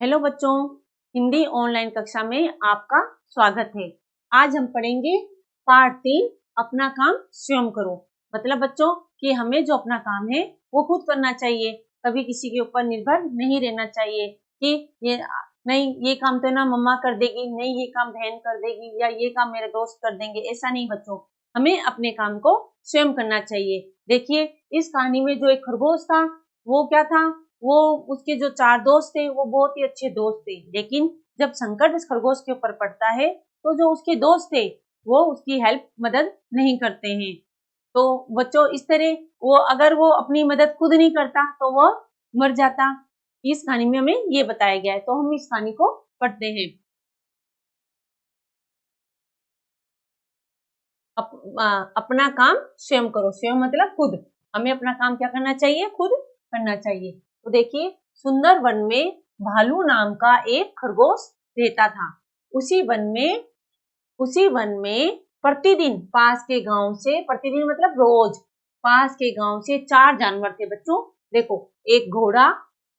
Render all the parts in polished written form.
Hello बच्चों, Hindi online कक्षा में आपका स्वागत है। आज हम पढ़ेंगे पार्ट 3 अपना काम स्वयं करो। मतलब बच्चों कि हमें जो अपना काम है वो खुद करना चाहिए, कभी किसी के ऊपर निर्भर नहीं रहना चाहिए कि ये नहीं ये काम तो ना मम्मा कर देगी, नहीं ये काम बहन कर देगी या ये काम मेरे दोस्त कर देंगे। ऐसा नहीं बच्चों, हमें अपने काम को स्वयं करना चाहिए। देखिए इस कहानी में जो एक खरगोश था वो क्या था, वो उसके जो 4 दोस्त थे वो बहुत ही अच्छे दोस्त थे, लेकिन जब संकट इस खरगोश के ऊपर पड़ता है तो जो उसके दोस्त थे वो उसकी हेल्प मदद नहीं करते हैं। तो बच्चों इस तरह वो अगर वो अपनी मदद खुद नहीं करता तो वो मर जाता। इस कहानी में हमें ये बताया गया है, तो हम इस कहानी को पढ़ते हैं। अपना काम स्वयं करो। स्वयं मतलब खुद, हमें अपना काम क्या करना चाहिए, खुद करना चाहिए। तो देखिए सुंदर वन में भालू नाम का एक खरगोश रहता था। उसी वन में प्रतिदिन पास के गांव से, प्रतिदिन मतलब रोज, पास के गांव से 4 जानवर थे बच्चों। देखो, एक घोड़ा,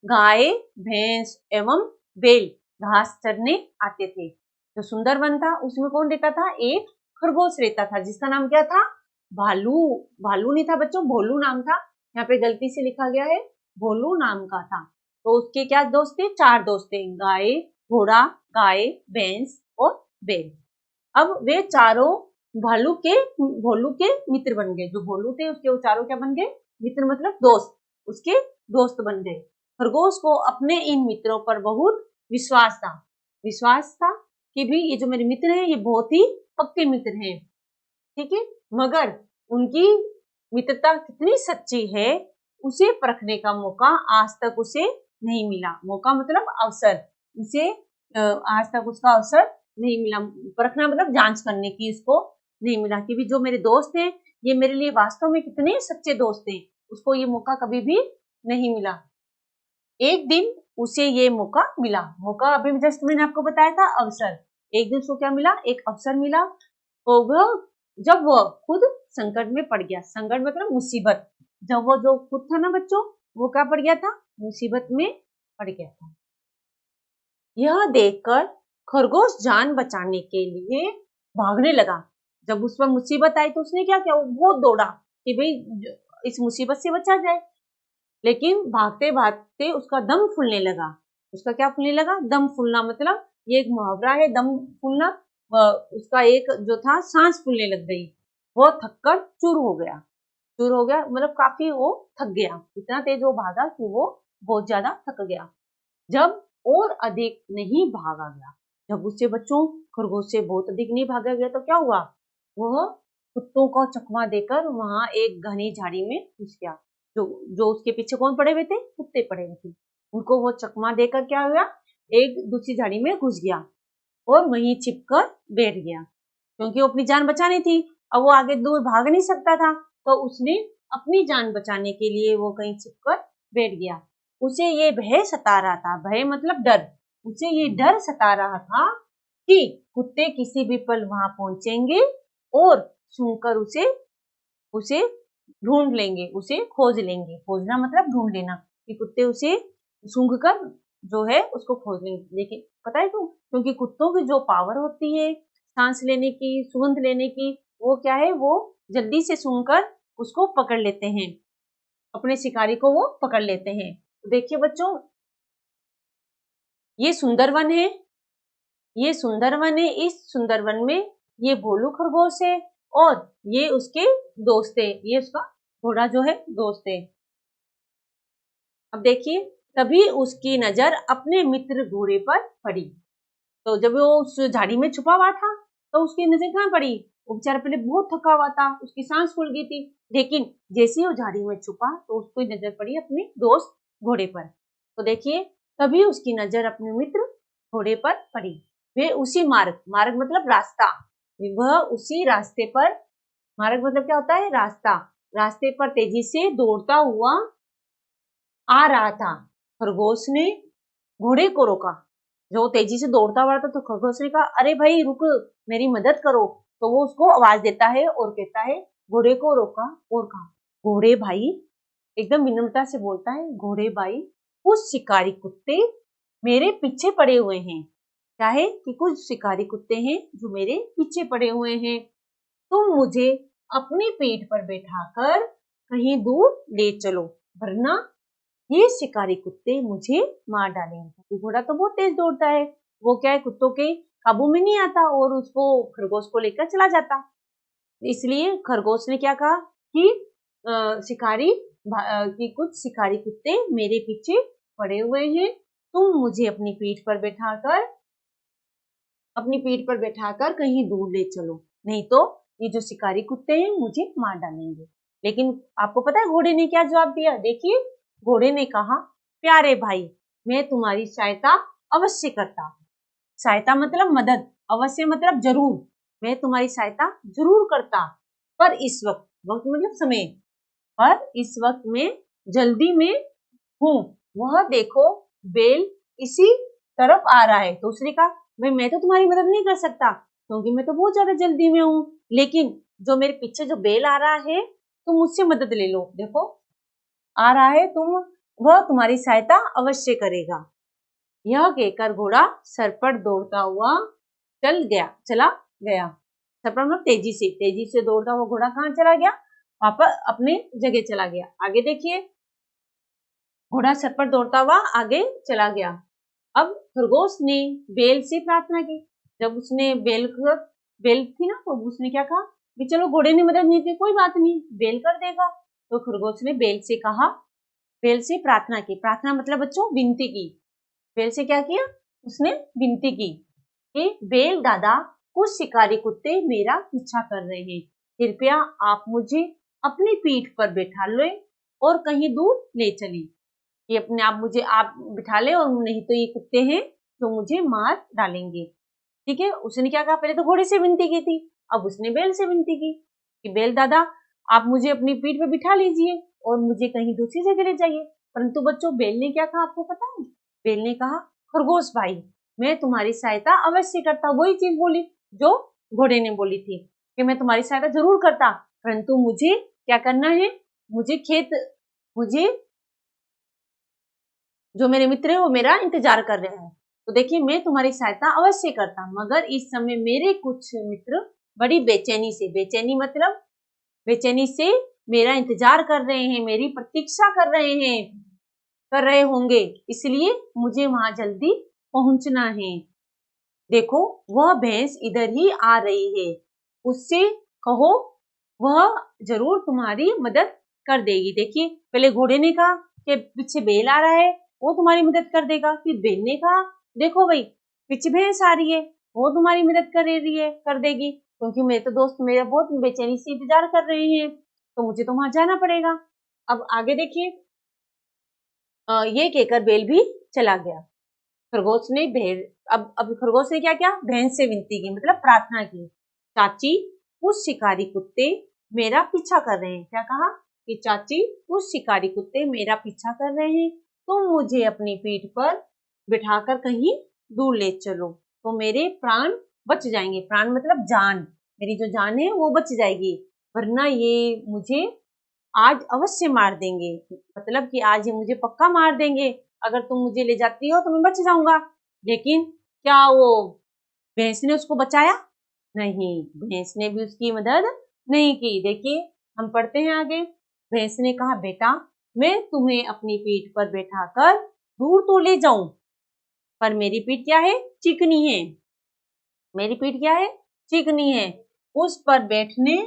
गाय, भैंस एवं बैल घास चरने आते थे। जो सुंदर वन था उसमें कौन रहता था, एक खरगोश रहता था जिसका नाम क्या था, भालू। भालू नहीं था बच्चों, भोलू नाम था। यहाँ पे गलती से लिखा गया है, भोलू नाम का था। तो उसके क्या दोस्त थे, 4 दोस्त थे, गाय, घोड़ा, गाय, भैंस और बैल। अब वे चारों भोलू के मित्र बन गए। जो भोलू थे उसके वो चारों क्या बन गए, मित्र मतलब दोस्त, उसके दोस्त बन गए। खरगोश को अपने इन मित्रों पर बहुत विश्वास था कि भी ये जो मेरे मित्र हैं ये बहुत ही पक्के मित्र हैं, ठीक है। मगर उनकी मित्रता कितनी सच्ची है उसे परखने का मौका आज तक उसे नहीं मिला। मौका मतलब अवसर, उसे आज तक उसका अवसर नहीं मिला। परखना मतलब जांच करने की इसको नहीं मिला कि भी जो मेरे दोस्त हैं ये मेरे लिए वास्तव में कितने सच्चे दोस्त हैं, उसको ये मौका कभी भी नहीं मिला। एक दिन उसे ये मौका मिला। मौका अभी जस्ट मैंने आपको बताया था, अवसर। एक दिन उसको क्या मिला, एक अवसर मिला। तो वह जब वह खुद संकट में पड़ गया, संकट मतलब मुसीबत, जब वो जो खुद था ना बच्चों वो क्या पड़ गया था, मुसीबत में पड़ गया था। यह देखकर खरगोश जान बचाने के लिए भागने लगा। जब उस पर मुसीबत आई तो उसने क्या किया, वो बहुत दौड़ा कि भाई इस मुसीबत से बचा जाए। लेकिन भागते भागते उसका दम फूलने लगा। उसका क्या फूलने लगा, दम फूलना। मतलब ये एक मुहावरा है, दम फूलना। उसका एक जो था सांस फूलने लग गई, वो थककर चूर हो गया मतलब काफी वो थक गया, इतना तेज वो भागा कि वो बहुत ज्यादा थक गया। जब और अधिक नहीं भागा गया, जब उससे बच्चों खरगोश से बहुत अधिक नहीं भागा गया तो क्या हुआ, वह कुत्तों को चकमा देकर वहां एक घनी झाड़ी में घुस गया। जो जो उसके पीछे कौन पड़े हुए थे, कुत्ते पड़े हुए थे। उनको वो चकमा देकर क्या हुआ, एक दूसरी झाड़ी में घुस गया और वहीं छिपकर बैठ गया, क्योंकि वो अपनी जान बचानी थी। अब वो आगे दूर भाग नहीं सकता था, तो उसने अपनी जान बचाने के लिए वो कहीं छिपकर बैठ गया। उसे ये भय सता रहा था, भय मतलब डर, उसे ये डर सता रहा था कि कुत्ते किसी भी पल वहां पहुंचेंगे और सूंघकर उसे उसे ढूंढ लेंगे, उसे खोज लेंगे। खोजना मतलब ढूंढ लेना, कि कुत्ते उसे सूंघकर जो है उसको खोज लेंगे। लेकिन पता है क्यों, क्योंकि कुत्तों की जो पावर होती है सांस लेने की, सुगंध लेने की, वो क्या है, वो जल्दी से सूंघकर उसको पकड़ लेते हैं, अपने शिकारी को वो पकड़ लेते हैं। तो देखिए बच्चों, ये सुंदरवन है, ये सुंदरवन है। इस सुंदरवन में ये भोलू खरगोश है और ये उसके दोस्त है, ये उसका घोड़ा जो है दोस्त है। अब देखिए, तभी उसकी नजर अपने मित्र घोड़े पर पड़ी। तो जब वो उस झाड़ी में छुपा हुआ था तो उसकी नजर कहाँ पड़ी, वो बेचारा पहले बहुत थका हुआ था, उसकी सांस फूल गई थी, लेकिन जैसे ही वो झाड़ी में छुपा तो उसको नजर पड़ी अपने दोस्त घोड़े पर। तो देखिए, तभी उसकी नजर अपने मित्र घोड़े पर पड़ी। वे उसी मार्ग, मार्ग मतलब रास्ता, वह उसी रास्ते पर, मार्ग मतलब क्या होता है, रास्ता, रास्ते पर तेजी से दौड़ता हुआ आ रहा था। खरगोश ने घोड़े को रोका, जो तेजी से दौड़ता हुआ था, तो खरगोश ने कहा, अरे भाई रुक, मेरी मदद करो। तो वो उसको आवाज देता है और कहता है, घोड़े को रोका और कहा, घोड़े भाई, एकदम विनम्रता से बोलता है, घोड़े भाई, उस शिकारी कुत्ते मेरे पीछे पड़े हुए हैं। क्या है कि कुछ शिकारी कुत्ते हैं जो मेरे पीछे पड़े हुए हैं। तुम मुझे अपनी पीठ पर बैठाकर कहीं दूर ले चलो, वरना ये शिकारी कुत्ते मुझे मार डालेंगे। क्योंकि घोड़ा तो बहुत तेज दौड़ता है, वो क्या है कुत्तों के काबू में नहीं आता और उसको खरगोश को लेकर चला जाता। इसलिए खरगोश ने क्या कहा कि कुछ शिकारी कुत्ते मेरे पीछे पड़े हुए हैं, तुम मुझे अपनी पीठ पर बैठाकर कहीं दूर ले चलो, नहीं तो ये जो शिकारी कुत्ते हैं मुझे मार डालेंगे। लेकिन आपको पता है घोड़े ने क्या जवाब दिया? देखिए, घोड़े ने कहा, प्यारे भाई, मैं तुम्हारी सहायता अवश्य करता। सहायता मतलब मदद, अवश्य मतलब जरूर, मैं तुम्हारी सहायता जरूर करता, पर इस वक्त, वक्त मतलब समय, पर इस वक्त मैं जल्दी में हूँ। वह देखो, बेल इसी तरफ आ रहा है। तो उसने कहा, भाई मैं तो तुम्हारी मदद नहीं कर सकता क्योंकि मैं तो बहुत ज्यादा जल्दी में हूँ, लेकिन जो मेरे पीछे जो बेल आ रहा है तुम मुझसे मदद ले लो। देखो आ रहा है, वह तुम्हारी सहायता अवश्य करेगा। यह कहकर घोड़ा सरपट दौड़ता हुआ चला गया। सरपट मतलब तेजी से दौड़ता हुआ घोड़ा कहाँ चला गया? वापस अपने जगह चला गया। आगे देखिए, घोड़ा सरपट दौड़ता हुआ आगे चला गया। अब खरगोश ने बेल से प्रार्थना की। जब उसने बेल थी ना, तो उसने क्या कहा कि चलो घोड़े ने मदद नहीं की, कोई बात नहीं, बेल कर देगा। तो खरगोश ने बेल से प्रार्थना की। प्रार्थना मतलब बच्चों विनती की। बेल से क्या किया? उसने विनती की कि बेल दादा, कुछ शिकारी कुत्ते मेरा पीछा कर रहे हैं, कृपया आप मुझे अपनी पीठ पर बैठा लो और कहीं दूर ले चलिए। ये अपने आप बिठा ले, और नहीं तो ये कुत्ते हैं जो मुझे मार डालेंगे। ठीक है, उसने क्या कहा? पहले तो घोड़े से विनती की थी, अब उसने बेल से विनती की कि बेल दादा, आप मुझे अपनी पीठ पे बिठा लीजिए और मुझे कहीं दूसरी जगह ले जाइए। परंतु बच्चों, बेल ने क्या कहा आपको पता है? बेल ने कहा, खरगोश भाई, मैं तुम्हारी सहायता अवश्य करता। वही चीज बोली जो घोड़े ने बोली थी कि मैं तुम्हारी सहायता जरूर करता, परंतु मुझे क्या करना है? मुझे जो मेरे मित्र है वो मेरा इंतजार कर रहे हैं। तो देखिए, मैं तुम्हारी सहायता अवश्य करता, मगर इस समय मेरे कुछ मित्र बड़ी बेचैनी से मेरा इंतजार कर रहे हैं, मेरी प्रतीक्षा कर रहे होंगे, इसलिए मुझे वहां जल्दी पहुंचना है। देखो, वह भैंस इधर ही आ रही है, उससे कहो, वह जरूर तुम्हारी मदद कर देगी। देखिए, पहले घोड़े ने कहा कि पीछे बेल आ रहा है, वो तुम्हारी मदद कर देगा। फिर बेल ने कहा, देखो भाई, पीछे भैंस आ रही है, वो तुम्हारी मदद कर देगी, क्योंकि मेरे तो दोस्त मेरा बहुत बेचैनी से इंतजार कर रहे हैं, तो मुझे तो वहां जाना पड़ेगा। अब आगे देखिए, ये कहकर बेल भी चला गया। खरगोश ने भेड़ अब खरगोश ने क्या किया? भैंस से विनती की, मतलब प्रार्थना की, चाची, कुछ शिकारी कुत्ते मेरा पीछा कर रहे हैं। क्या कहा कि चाची, कुछ शिकारी कुत्ते मेरा पीछा कर रहे हैं, तुम मुझे अपनी पीठ पर बिठाकर कहीं दूर ले चलो, तो मेरे प्राण बच जाएंगे। प्राण मतलब जान, मेरी जो जान है वो बच जाएगी, वरना ये मुझे आज अवश्य मार देंगे। मतलब कि आज ये मुझे पक्का मार देंगे। अगर तुम मुझे ले जाती हो तो मैं बच जाऊंगा। लेकिन क्या वो भैंस ने उसको बचाया? नहीं, भैंस ने भी उसकी मदद नहीं की। देखिए, हम पढ़ते हैं आगे। भैंस ने कहा, बेटा, मैं तुम्हें अपनी पीठ पर बैठाकर दूर तो ले जाऊं, पर मेरी पीठ क्या है? चिकनी है। मेरी पीठ क्या है? चिकनी है। उस पर बैठने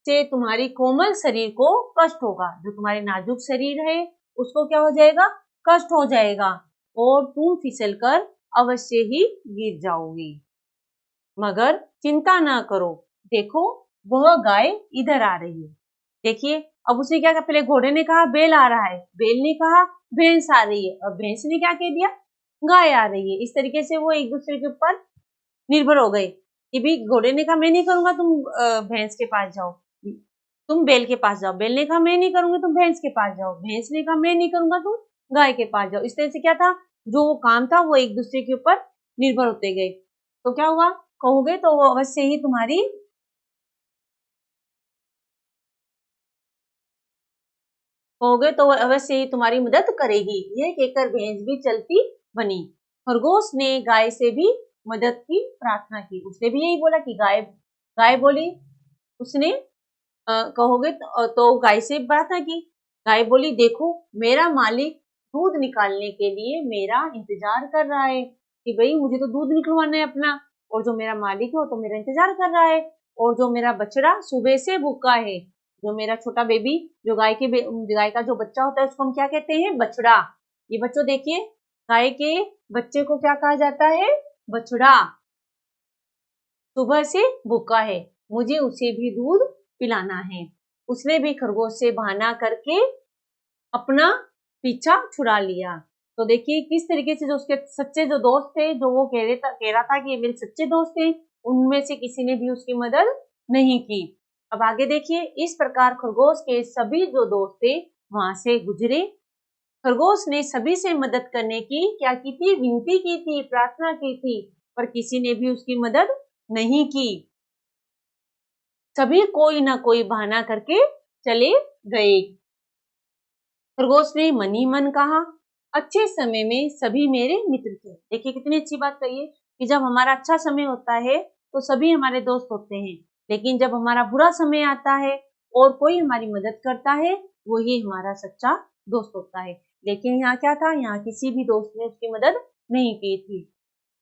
से तुम्हारी कोमल शरीर को कष्ट होगा। जो तुम्हारे नाजुक शरीर है उसको क्या हो जाएगा? कष्ट हो जाएगा, और तुम फिसलकर अवश्य ही गिर जाओगी। मगर चिंता ना करो, देखो, वह गाय इधर आ रही है। देखिए, अब उसने क्या कहा? पहले घोड़े ने कहा बेल आ रहा है, बेल ने कहा भैंस आ रही है, और भैंस ने क्या कह दिया? गाय आ रही है। इस तरीके से वो एक दूसरे के ऊपर निर्भर हो गए कि भी घोड़े ने कहा मैं नहीं करूंगा, तुम भैंस के पास जाओ, तुम बेल के पास जाओ। बेल ने कहा मैं नहीं करूंगी, तुम भैंस के पास जाओ। भैंस ने कहा मैं नहीं करूंगा, तुम गाय के पास जाओ। इस तरह से क्या था, जो काम था वो एक दूसरे के ऊपर निर्भर होते गए। तो क्या हुआ? कहोगे तो वो अवश्य ही तुम्हारी मदद करेगी। ये कहकर भैंस भी चलती बनी। खरगोश ने गाय से भी मदद की प्रार्थना की। उसने भी यही बोला कि गाय गाय बोली, उसने कहोगे तो गाय से प्रार्थना की। गाय बोली, देखो मेरा मालिक दूध निकालने के लिए मेरा इंतजार कर रहा है कि भाई मुझे तो दूध निकलवाना है अपना, और जो मेरा मालिक है वो तो मेरा इंतजार कर रहा है, और जो मेरा बछड़ा सुबह से भूखा है, जो मेरा छोटा बेबी, जो गाय का जो बच्चा होता है उसको हम क्या कहते हैं? बछड़ा। ये बच्चों देखिए, गाय के बच्चे को क्या कहा जाता है? बछड़ा। सुबह से भूखा है, मुझे उसे भी दूध पिलाना है। उसने भी खरगोश से बहाना करके अपना पीछा छुड़ा लिया। तो देखिए किस तरीके से जो उसके सच्चे जो दोस्त थे, जो वो कह रहा था कि ये मेरे सच्चे दोस्त थे, उनमें से किसी ने भी उसकी मदद नहीं की। अब आगे देखिए, इस प्रकार खरगोश के सभी जो दोस्त थे वहां से गुजरे। खरगोश ने सभी से मदद करने की क्या की थी? विनती की थी, प्रार्थना की थी, पर किसी ने भी उसकी मदद नहीं की। सभी कोई ना कोई बहाना करके चले गए। खरगोश ने मन ही मन कहा, अच्छे समय में सभी मेरे मित्र थे। देखिए कितनी अच्छी बात कही है कि जब हमारा अच्छा समय होता है तो सभी हमारे दोस्त होते हैं, लेकिन जब हमारा बुरा समय आता है और कोई हमारी मदद करता है, वही हमारा सच्चा दोस्त होता है। लेकिन यहाँ क्या था? यहाँ किसी भी दोस्त ने उसकी मदद नहीं की थी।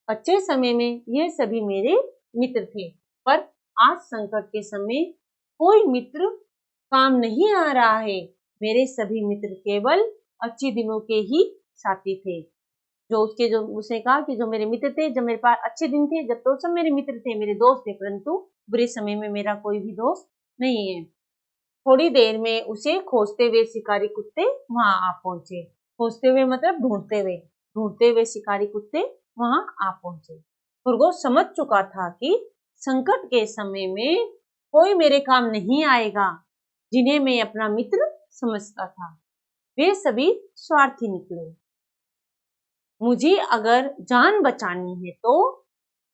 अच्छे समय में ये सभी मेरे मित्र थे, पर आज संकट के समय कोई मित्र काम नहीं आ रहा है। मेरे सभी मित्र केवल अच्छे दिनों के ही साथी थे। जो उसने कहा कि जो मेरे मित्र थे, जब मेरे पास अच्छे दिन थे, जब तो सब मेरे मित्र थे, मेरे दोस्त थे, परंतु बुरे समय में मेरा कोई भी दोस्त नहीं है। थोड़ी देर में उसे खोजते हुए शिकारी कुत्ते वहां आ पहुंचे। खोजते हुए मतलब ढूंढते हुए शिकारी कुत्ते वहां आ पहुंचे। खरगोश समझ चुका था कि संकट के समय में कोई मेरे काम नहीं आएगा, जिन्हें मैं अपना मित्र समझता था। वे सभी स्वार्थी निकले। मुझे अगर जान बचानी है तो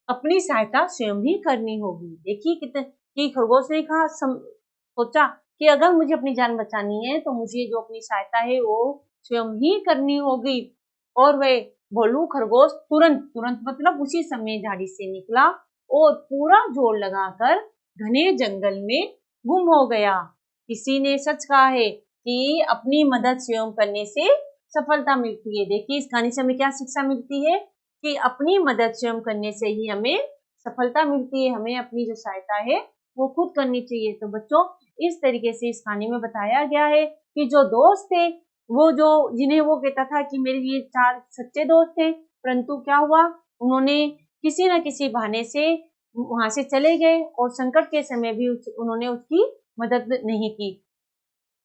अपनी सहायता स्वयं ही करनी होगी। देखिए कितने कि खरगोश ने कहा सोचा कि अगर मुझे अपनी जान बचानी है तो मुझे जो अपनी सहायता है वो स्वयं ही करनी होगी। और वह भोलू खरगोश तुरंत तुरंत मतलब उसी समय झाड़ी से निकला और पूरा जोर लगाकर घने जंगल में गुम हो गया। किसी ने सच कहा है कि अपनी मदद स्वयं करने से सफलता मिलती है। देखिए इस कहानी से हमें क्या शिक्षा मिलती है कि अपनी मदद स्वयं करने से ही हमें सफलता मिलती है। हमें अपनी जो सहायता है वो खुद करनी चाहिए। तो बच्चों इस तरीके से इस कहानी में बताया गया है कि जो दोस्त थे, वो जो जिन्हें वो कहता था कि मेरे ये 4 सच्चे दोस्त थे, परंतु क्या हुआ? उन्होंने किसी न किसी बहाने से वहां से चले गए और संकट के समय भी उन्होंने उसकी मदद नहीं की।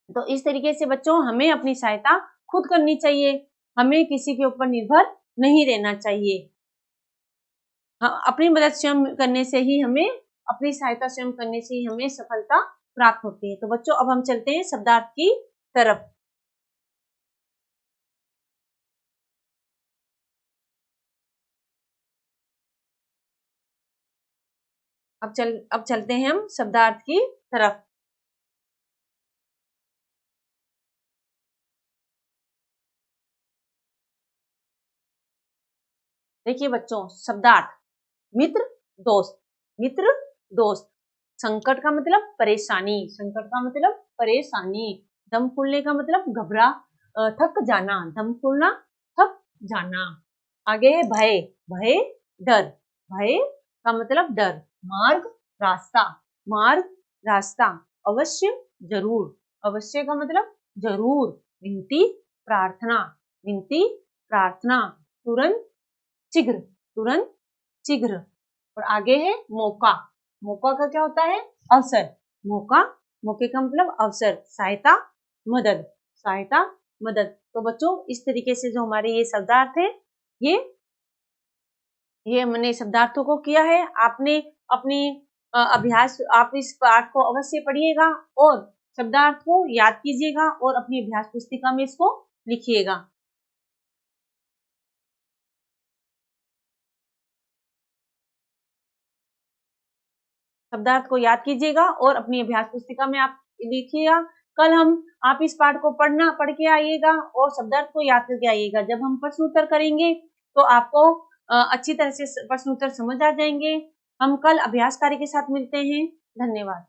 तो इस तरीके से बच्चों हमें अपनी सहायता खुद करनी चाहिए, हमें किसी के ऊपर निर्भर नहीं रहना चाहिए। हाँ, अपनी मदद स्वयं करने से ही हमें अपनी सहायता स्वयं करने से ही हमें सफलता प्राप्त होती है। तो बच्चों अब हम चलते हैं शब्दार्थ की तरफ। अब चलते हैं हम शब्दार्थ की तरफ। देखिए बच्चों, शब्दार्थ मित्र, दोस्त। मित्र, दोस्त। संकट का मतलब परेशानी, संकट का मतलब परेशानी। दम फूलने का मतलब थक जाना, दम फूलना, थक जाना। आगे है भय, भय डर। भय का मतलब डर। मार्ग, रास्ता, मार्ग, रास्ता। अवश्य, जरूर। अवश्य का मतलब जरूर। विनती, प्रार्थना, विनती, प्रार्थना। तुरंत, शीघ्र, तुरंत, शीघ्र। और आगे है मौका। मौका का क्या होता है? अवसर। मौका, मौके का मतलब अवसर। सहायता, मदद, सहायता, मदद। तो बच्चों इस तरीके से जो हमारे ये शब्दार्थ है, ये हमने शब्दार्थों को किया है। आपने अपनी अभ्यास, आप इस पाठ को अवश्य पढ़िएगा और शब्दार्थ को याद कीजिएगा और अपनी अभ्यास पुस्तिका में इसको लिखिएगा। शब्दार्थ को याद कीजिएगा और अपनी अभ्यास पुस्तिका में आप लिखिएगा। कल आप इस पाठ को पढ़ के आइएगा और शब्दार्थ को याद करके आइएगा। जब हम प्रश्न उत्तर करेंगे तो आपको अच्छी तरह से प्रश्न उत्तर समझ आ जाएंगे। हम कल अभ्यास कार्य के साथ मिलते हैं। धन्यवाद।